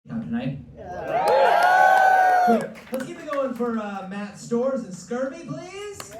Time tonight. Cool. Let's keep it going for Matt Stores and Scurvy, please.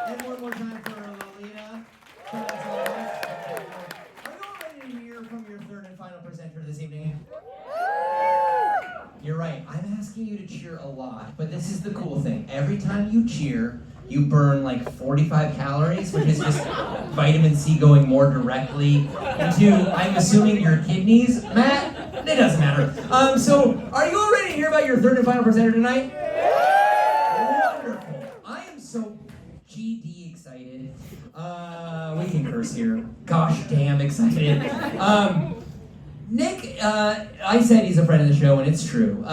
And one more time for Lolita. Are you all ready to hear from your third and final presenter this evening? You're right. I'm asking you to cheer a lot, but this is the cool thing. Every time you cheer, you burn like 45 calories, which is just vitamin C going more directly into, I'm assuming, your kidneys. Matt? It doesn't matter. So, are you all ready to hear about your third and final presenter tonight? Wonderful. I am so GD excited. We can curse here. Gosh damn excited. Nick, I said he's a friend of the show, and it's true.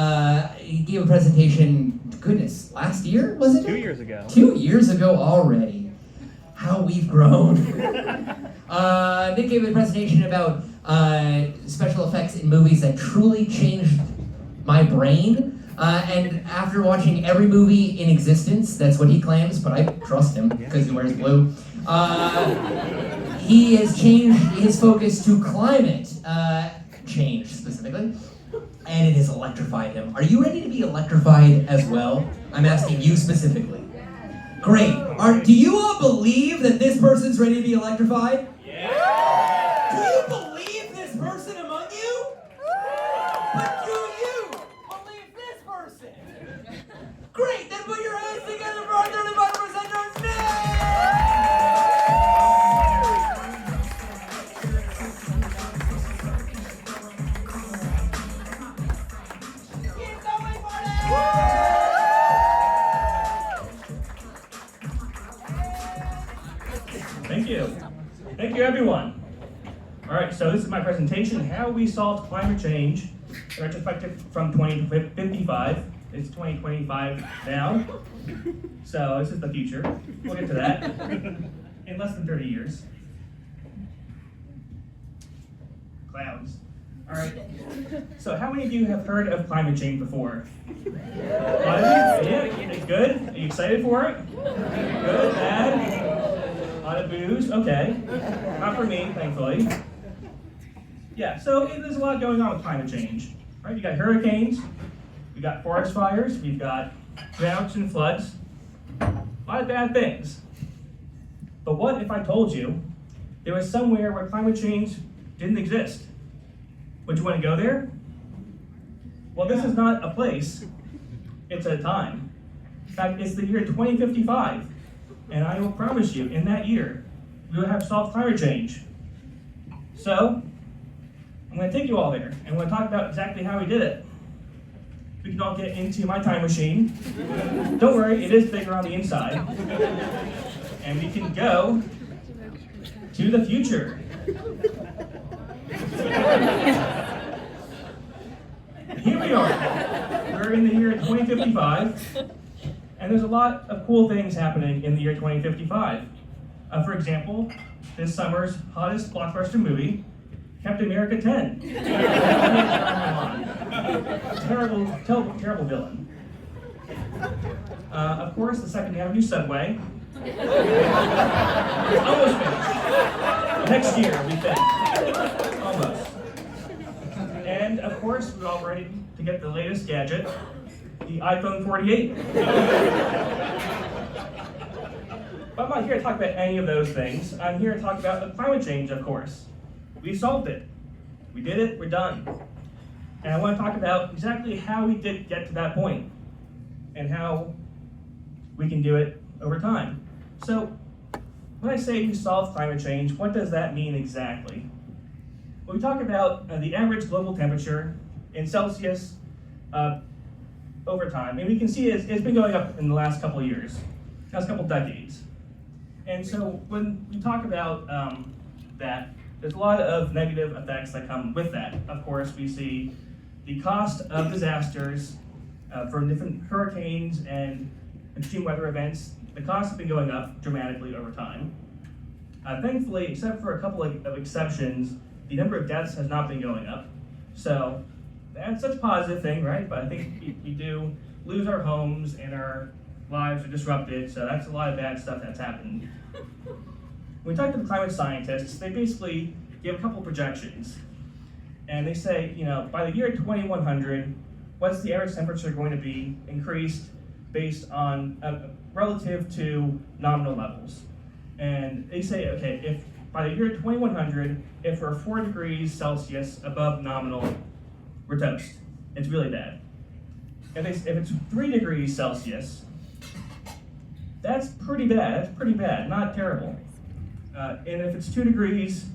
He gave a presentation, goodness, last year, was it? 2 years ago. 2 years ago already. How we've grown. Nick gave a presentation about special effects in movies that truly changed my brain. And after watching every movie in existence, that's what he claims, but I trust him because he wears blue. He has changed his focus to climate change specifically, and it has electrified him. Are you ready to be electrified as well? I'm asking you specifically. Great. Do you all believe that this person's ready to be electrified? Yeah! Do you believe this person among you? But do you believe this person? Great, then put your hands together for our 35% Nick! Keep going, Marty! Thank you. Thank you, everyone. All right, so this is my presentation, How We Solved Climate Change, Retrospective from 2055. It's 2025 now, so this is the future. We'll get to that in less than 30 years. Clouds. All right, so how many of you have heard of climate change before? A lot of you? Yeah, good? Are you excited for it? Good, bad? A lot of booze? Okay. Not for me, thankfully. Yeah, so there's a lot going on with climate change. Right? You got hurricanes, we got forest fires, we've got droughts and floods. A lot of bad things. But what if I told you there was somewhere where climate change didn't exist? Would you want to go there? Well, this is not a place, it's a time. In fact, it's the year 2055. And I will promise you, in that year, we will have solved climate change. So, I'm going to take you all there, and we're going to talk about exactly how we did it. We can all get into my time machine. Don't worry, it is bigger on the inside. And we can go to the future. Here we are. We're in the year 2055. And there's a lot of cool things happening in the year 2055. For example, this summer's hottest blockbuster movie, Captain America 10. Terrible villain. Of course, the Second Avenue subway. It's almost finished. Next year, we think. Almost. And of course, we're all ready to get the latest gadget, the iPhone 48. But I'm not here to talk about any of those things. I'm here to talk about the climate change, of course. We solved it. We did it, we're done. And I want to talk about exactly how we did get to that point and how we can do it over time. So, when I say we solved climate change, what does that mean exactly? Well, we talk about the average global temperature in Celsius over time, and we can see it's been going up in the last couple of years, last couple decades. And so when we talk about that, there's a lot of negative effects that come with that. Of course, we see the cost of disasters for different hurricanes and extreme weather events. The costs have been going up dramatically over time. Thankfully, except for a couple of exceptions, the number of deaths has not been going up. So that's such a positive thing, right? But I think we do lose our homes and our lives are disrupted, so that's a lot of bad stuff that's happened. When we talk to the climate scientists, they basically give a couple projections. And they say, by the year 2100, what's the average temperature going to be increased based on relative to nominal levels? And they say, okay, if by the year 2100, if we're 4 degrees Celsius above nominal, we're toast. It's really bad. If it's 3 degrees Celsius, that's pretty bad. That's pretty bad, not terrible. And if it's 2 degrees,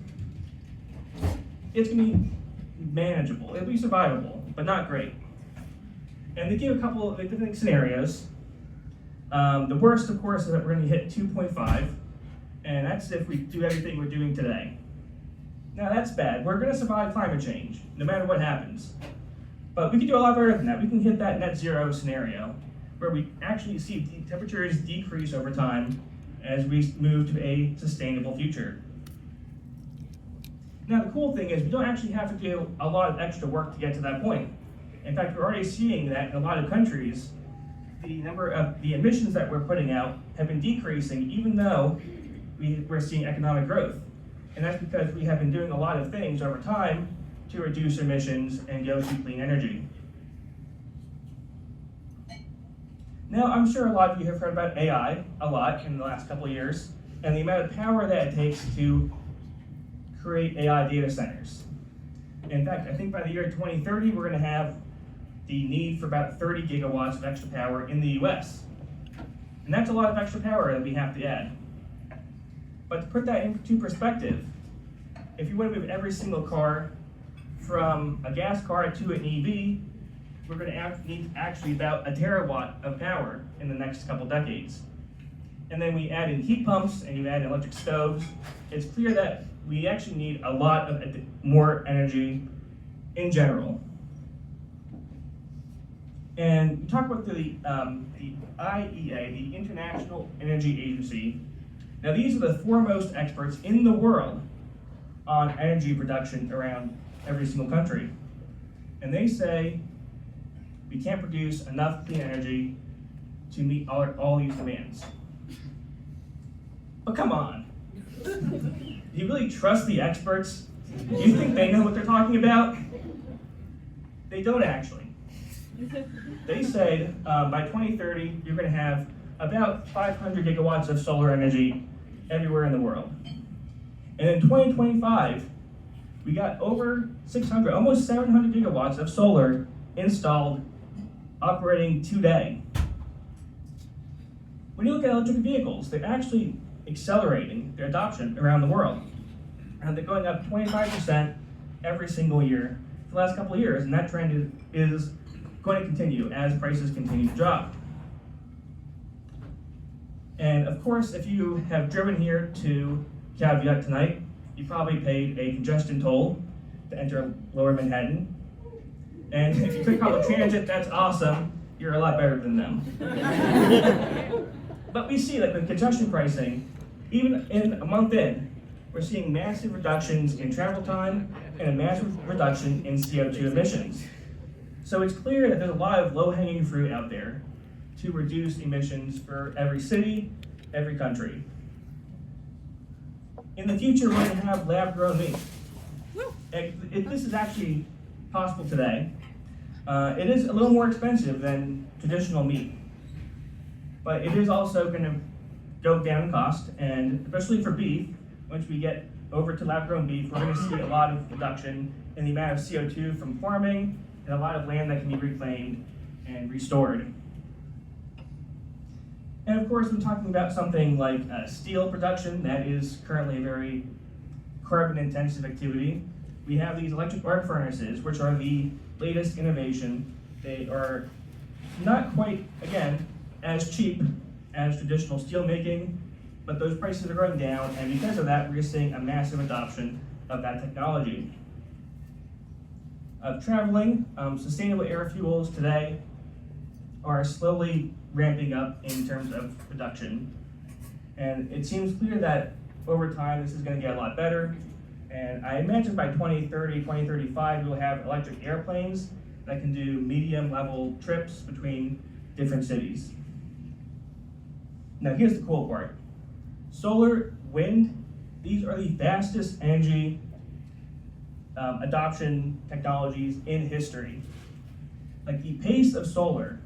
it's going to be manageable. It'll be survivable, but not great. And they give a couple of different scenarios. The worst, of course, is that we're going to hit 2.5, and that's if we do everything we're doing today. Now, that's bad. We're going to survive climate change, no matter what happens. But we can do a lot better than that. We can hit that net zero scenario, where we actually see temperatures decrease over time as we move to a sustainable future. Now, the cool thing is we don't actually have to do a lot of extra work to get to that point. In fact, we're already seeing that in a lot of countries, the number of the emissions that we're putting out have been decreasing, even though we're seeing economic growth. And that's because we have been doing a lot of things over time to reduce emissions and go to clean energy. Now, I'm sure a lot of you have heard about AI a lot in the last couple of years, and the amount of power that it takes to create AI data centers. In fact, I think by the year 2030, we're going to have the need for about 30 gigawatts of extra power in the US. And that's a lot of extra power that we have to add. But to put that into perspective, if you want to move every single car from a gas car to an EV, we're going to need actually about a terawatt of power in the next couple decades. And then we add in heat pumps and you add in electric stoves, it's clear that we actually need a lot of more energy in general. And we talk about the IEA, the International Energy Agency. Now, these are the foremost experts in the world on energy production around every single country. And they say we can't produce enough clean energy to meet all these demands. But come on. Do you really trust the experts? Do you think they know what they're talking about? They don't actually. They say by 2030, you're going to have about 500 gigawatts of solar energy everywhere in the world. And in 2025, we got over 600, almost 700 gigawatts of solar installed, operating today. When you look at electric vehicles, they're actually accelerating their adoption around the world. And they're going up 25% every single year for the last couple of years, and that trend is going to continue as prices continue to drop. And of course, if you have driven here to Caveat tonight, you probably paid a congestion toll to enter Lower Manhattan. And if you took public transit, that's awesome. You're a lot better than them. But we see that with congestion pricing, even in a month in, we're seeing massive reductions in travel time and a massive reduction in CO2 emissions. So it's clear that there's a lot of low-hanging fruit out there to reduce emissions for every city, every country. In the future, we're going to have lab-grown meat. This is actually possible today. It is a little more expensive than traditional meat, but it is also going to go down in cost, and especially for beef, once we get over to lab-grown beef, we're going to see a lot of reduction in the amount of CO2 from farming and a lot of land that can be reclaimed and restored. And of course, I'm talking about something like steel production. That is currently a very carbon-intensive activity. We have these electric arc furnaces, which are the latest innovation. They are not quite, again, as cheap as traditional steel making, but those prices are going down, and because of that, we're seeing a massive adoption of that technology. Traveling, sustainable air fuels today are slowly ramping up in terms of production. And it seems clear that over time this is going to get a lot better. And I imagine by 2030, 2035, we'll have electric airplanes that can do medium level trips between different cities. Now here's the cool part. Solar, wind, these are the fastest energy adoption technologies in history. Like the pace of solar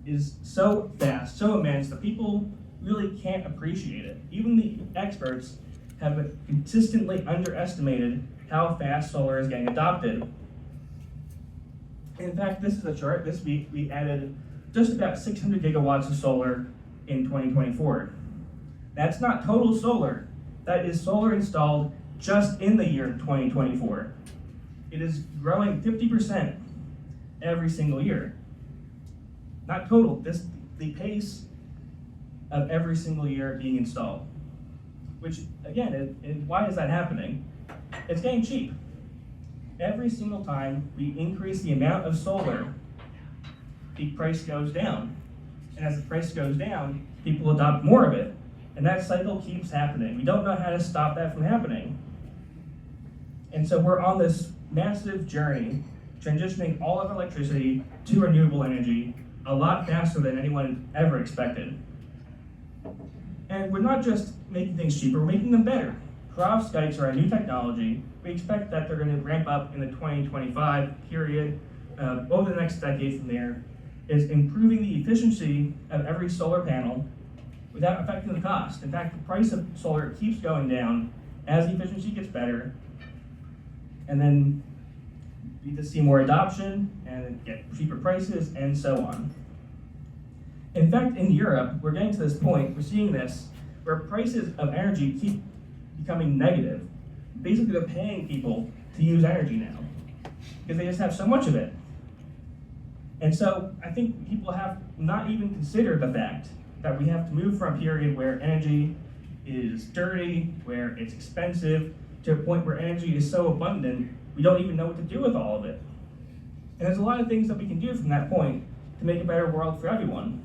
is so fast, so immense that people really can't appreciate it. Even the experts have consistently underestimated how fast solar is getting adopted. In fact, this is a chart. This week we added just about 600 gigawatts of solar in 2024. That's not total solar. That is solar installed just in the year 2024. It is growing 50% every single year. Not total, the pace of every single year being installed. Which, again, why is that happening? It's getting cheap. Every single time we increase the amount of solar, the price goes down. And as the price goes down, people adopt more of it. And that cycle keeps happening. We don't know how to stop that from happening. And so we're on this massive journey, transitioning all of our electricity to renewable energy a lot faster than anyone ever expected. And we're not just making things cheaper, we're making them better. Perovskites are a new technology. We expect that they're going to ramp up in the 2025 period. Over the next decade from there, is improving the efficiency of every solar panel without affecting the cost. In fact, the price of solar keeps going down as the efficiency gets better, and then we just see more adoption and get cheaper prices and so on. In fact, in Europe, we're getting to this point, we're seeing this, where prices of energy keep becoming negative. Basically, they're paying people to use energy now because they just have so much of it. And so I think people have not even considered the fact that we have to move from a period where energy is dirty, where it's expensive, to a point where energy is so abundant, we don't even know what to do with all of it. And there's a lot of things that we can do from that point to make a better world for everyone.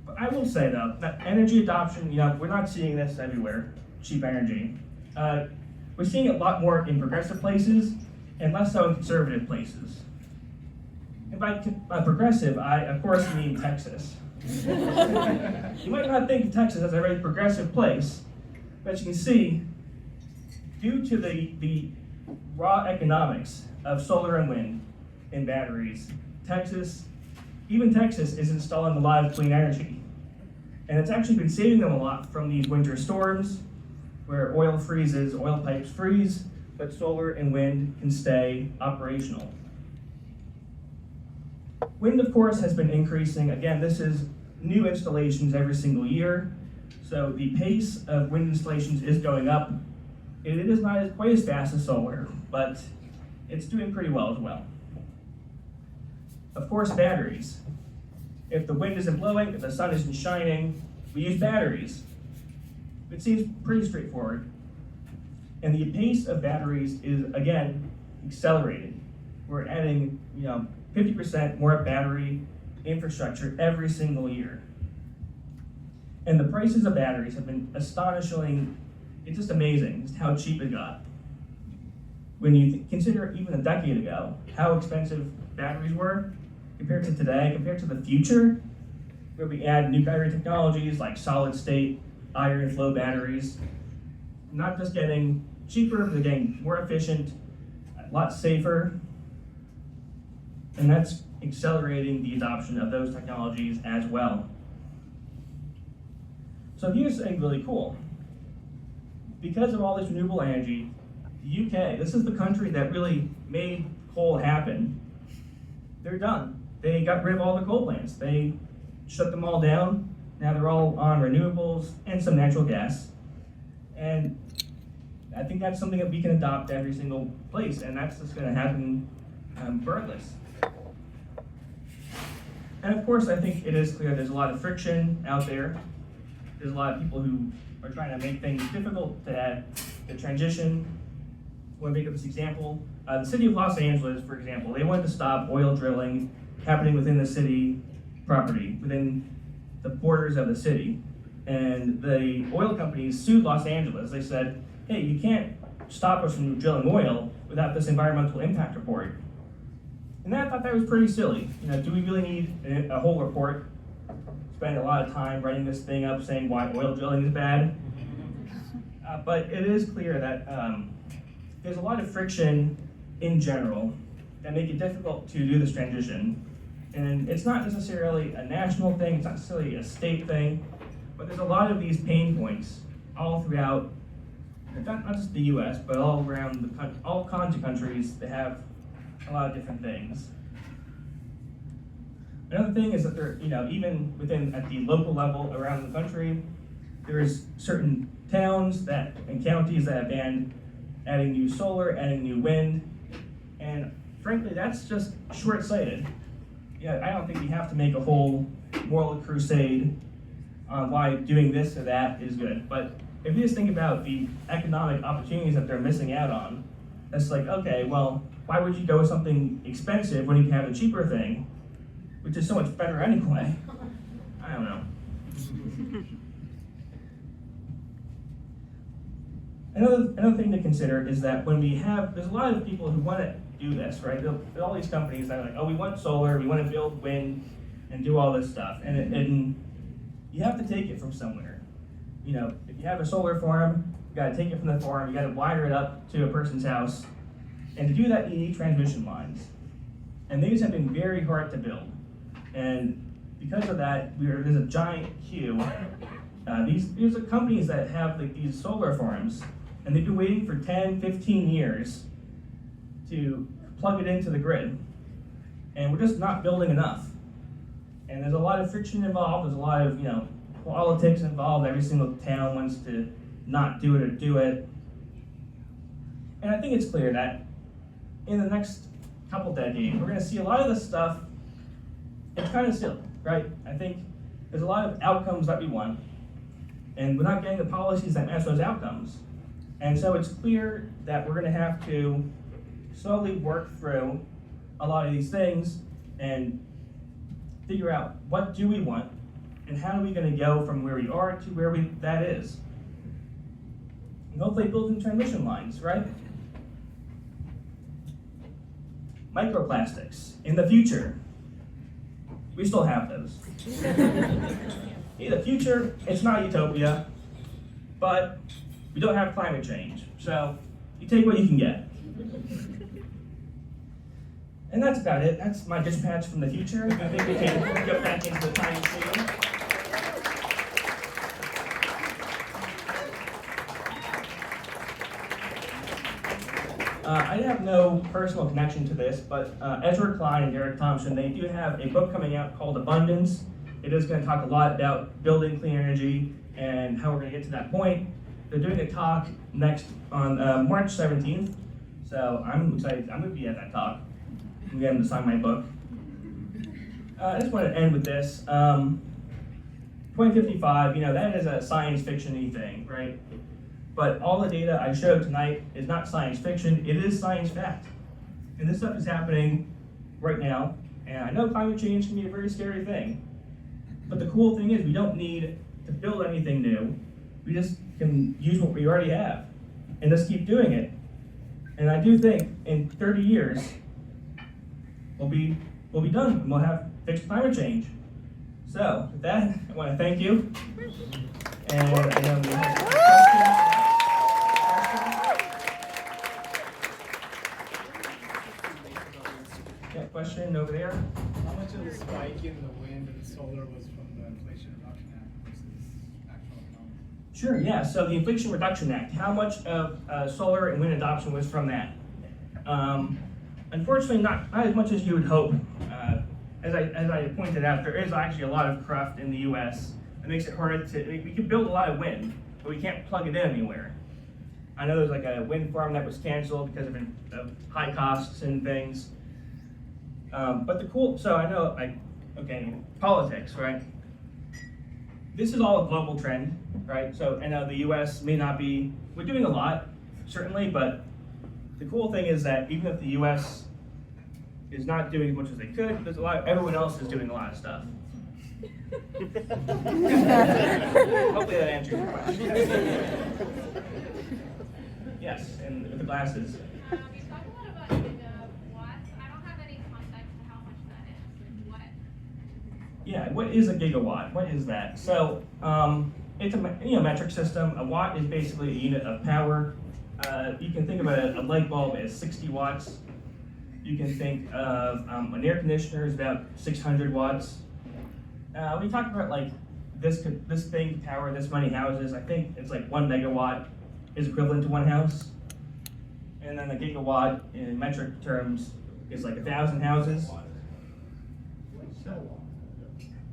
But I will say though, that energy adoption, we're not seeing this everywhere, cheap energy. We're seeing it a lot more in progressive places and less so in conservative places. And by progressive, I of course mean Texas. You might not think of Texas as a very progressive place, but you can see, due to the raw economics of solar and wind and batteries, even Texas is installing a lot of clean energy. And it's actually been saving them a lot from these winter storms where oil freezes, oil pipes freeze, but solar and wind can stay operational. Wind, of course, has been increasing. Again, this is new installations every single year. So the pace of wind installations is going up. It is not quite as fast as solar, but it's doing pretty well as well. Of course, batteries. If the wind isn't blowing, if the sun isn't shining, we use batteries. It seems pretty straightforward. And the pace of batteries is, again, accelerating. We're adding, 50% more battery infrastructure every single year. And the prices of batteries have been astonishing. It's just amazing just how cheap it got. When you consider even a decade ago how expensive batteries were compared to today, compared to the future, where we add new battery technologies like solid state, iron flow batteries, not just getting cheaper, but they're getting more efficient, a lot safer, and that's accelerating the adoption of those technologies as well. So here's something really cool. Because of all this renewable energy, the UK, this is the country that really made coal happen. They're done. They got rid of all the coal plants. They shut them all down. Now they're all on renewables and some natural gas. And I think that's something that we can adopt every single place, and that's just going to happen regardless. And of course, I think it is clear there's a lot of friction out there. There's a lot of people who are trying to make things difficult to have the transition. I want to make up this example. The city of Los Angeles, for example, they wanted to stop oil drilling happening within the city property, within the borders of the city. And the oil companies sued Los Angeles. They said, hey, you can't stop us from drilling oil without this environmental impact report. And I thought that was pretty silly. Do we really need a whole report? Spend a lot of time writing this thing up saying why oil drilling is bad. But it is clear that there's a lot of friction in general that make it difficult to do this transition. And it's not necessarily a national thing, it's not necessarily a state thing, but there's a lot of these pain points all throughout, not just the US, but all around all kinds of countries that have a lot of different things. Another thing is that there, even at the local level around the country, there's certain towns and counties that have banned adding new solar, adding new wind, and frankly, that's just short-sighted. I don't think we have to make a whole moral crusade on why doing this or that is good. But if you just think about the economic opportunities that they're missing out on, it's like, okay, well, why would you go with something expensive when you can have a cheaper thing, which is so much better anyway? I don't know. Another thing to consider is that there's a lot of people who want to do this, right? There are all these companies that are like, oh, we want solar, we want to build wind, and do all this stuff. And you have to take it from somewhere. If you have a solar farm, you got to take it from the farm, you got to wire it up to a person's house. And to do that, you need transmission lines. And these have been very hard to build. And because of that, there's a giant queue. These are companies that have these solar farms, and they've been waiting for 10, 15 years to plug it into the grid. And we're just not building enough. And there's a lot of friction involved, there's a lot of politics involved. Every single town wants to not do it or do it. And I think it's clear that in the next couple decades, we're going to see a lot of this stuff. It's kind of silly, right? I think there's a lot of outcomes that we want, and we're not getting the policies that match those outcomes. And so it's clear that we're going to have to slowly work through a lot of these things and figure out what do we want and how are we going to go from where we are to where that is. And hopefully building transmission lines, right? Microplastics. In the future, we still have those. In the future, it's not utopia, but we don't have climate change. So you take what you can get. And that's about it. That's my dispatch from the future. I think we can get back into the time machine. I have no personal connection to this, but Ezra Klein and Eric Thompson, they do have a book coming out called Abundance. It is going to talk a lot about building clean energy and how we're going to get to that point. They're doing a talk next on March 17th, so I'm excited. I'm going to be at that talk. I'm getting to sign my book. I just want to end with this. 2055, that is a science fiction-y thing, right? But all the data I showed tonight is not science fiction, it is science fact. And this stuff is happening right now, and I know climate change can be a very scary thing. But the cool thing is we don't need to build anything new. We just can use what we already have and just keep doing it. And I do think in 30 years, we'll be done and we'll have fixed climate change. So with that, I want to thank you. And I know we have some questions. Yeah, question over there. How much of the spike in the wind and solar was from the Inflation Reduction Act versus actual economics? Sure, yeah. So the Inflation Reduction Act, how much of solar and wind adoption was from that? Unfortunately, not as much as you would hope. As I pointed out, there is actually a lot of craft in the U.S. that makes it hard we can build a lot of wind, but we can't plug it in anywhere. I know there's like a wind farm that was canceled because of high costs and things. But so I know, politics, right? This is all a global trend, right? So I know the U.S. may not be, we're doing a lot, certainly, but the cool thing is that even if the U.S. is not doing as much as they could, everyone else is doing a lot of stuff. Hopefully that answers your question. Yes, and with the glasses. You talked a lot about gigawatts. I don't have any context to how much that is. What? Yeah, what is a gigawatt? What is that? So it's a metric system. A watt is basically a unit of power. You can think of a light bulb as 60 watts. You can think of an air conditioner is about 600 watts. When you talk about like this thing to power this many houses, I think it's like 1 megawatt is equivalent to one house. And then a gigawatt in metric terms is like 1,000 houses.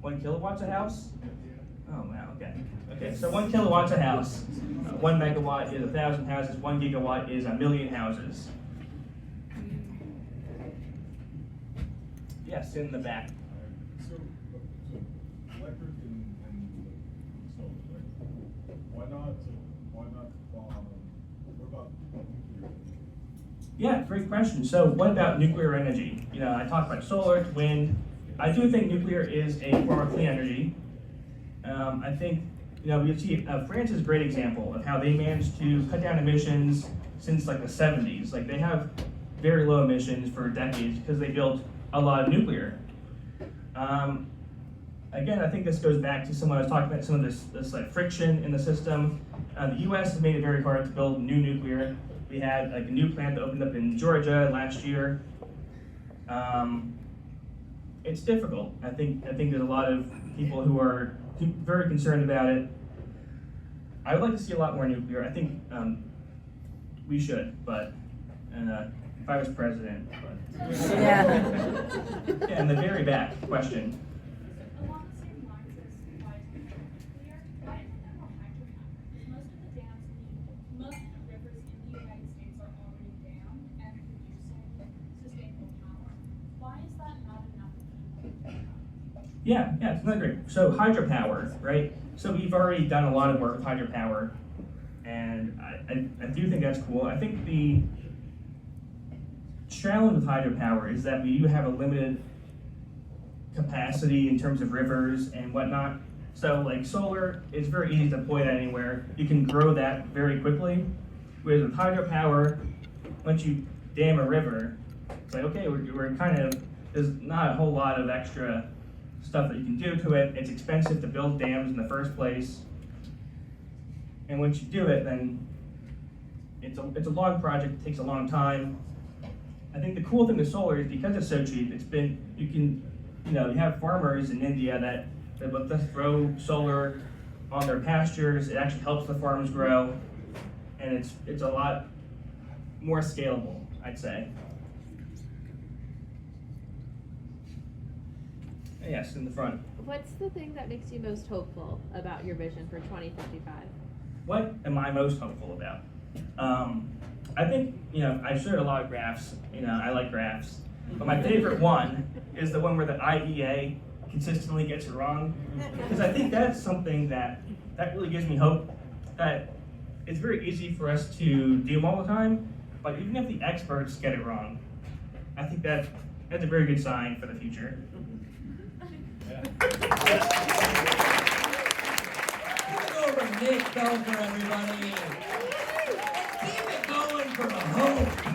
1 kilowatts a house? Oh wow, okay. Okay, so 1 kilowatt's a house. 1 megawatt is 1,000 houses. 1 gigawatt is 1,000,000 houses. Yes, in the back. So electric and solar, right? Why not, what about nuclear? Yeah, great question. So what about nuclear energy? You know, I talked about solar, wind. I do think nuclear is a form of clean energy. I think, you know, we see France is a great example of how they managed to cut down emissions since like the 70s. Like they have very low emissions for decades because they built a lot of nuclear. Again, I think this goes back to someone I was talking about, some of this like friction in the system. The U.S. has made it very hard to build new nuclear. We had like a new plant that opened up in Georgia last year. It's difficult. I think there's a lot of people who are very concerned about it. I would like to see a lot more nuclear. I think we should, but if I was president. But. Yeah, in the very back question. Along the same lines as why is nuclear, why isn't there more hydropower? Because most of the rivers in the United States are already dammed and producing sustainable power. Why is that not enough? Yeah, it's not great. So hydropower, right? So we've already done a lot of work with hydropower, and I do think that's cool. I think the challenge with hydropower is that we do have a limited capacity in terms of rivers and whatnot. So like solar, it's very easy to deploy that anywhere. You can grow that very quickly. Whereas with hydropower, once you dam a river, it's like, okay, we're kind of, there's not a whole lot of extra stuff that you can do to it. It's expensive to build dams in the first place. And once you do it, then it's a long project, it takes a long time. I think the cool thing with solar is because it's so cheap, you have farmers in India that let us throw solar on their pastures. It actually helps the farms grow, and it's a lot more scalable, I'd say. Yes, in the front. What's the thing that makes you most hopeful about your vision for 2055? What am I most hopeful about? I think, I showed a lot of graphs. I like graphs. But my favorite one is the one where the IEA consistently gets it wrong. Because I think that's something that really gives me hope that it's very easy for us to do them all the time, but even if the experts get it wrong, I think that's a very good sign for the future. Over Nick Belfer, everybody. Keep it going for the hope.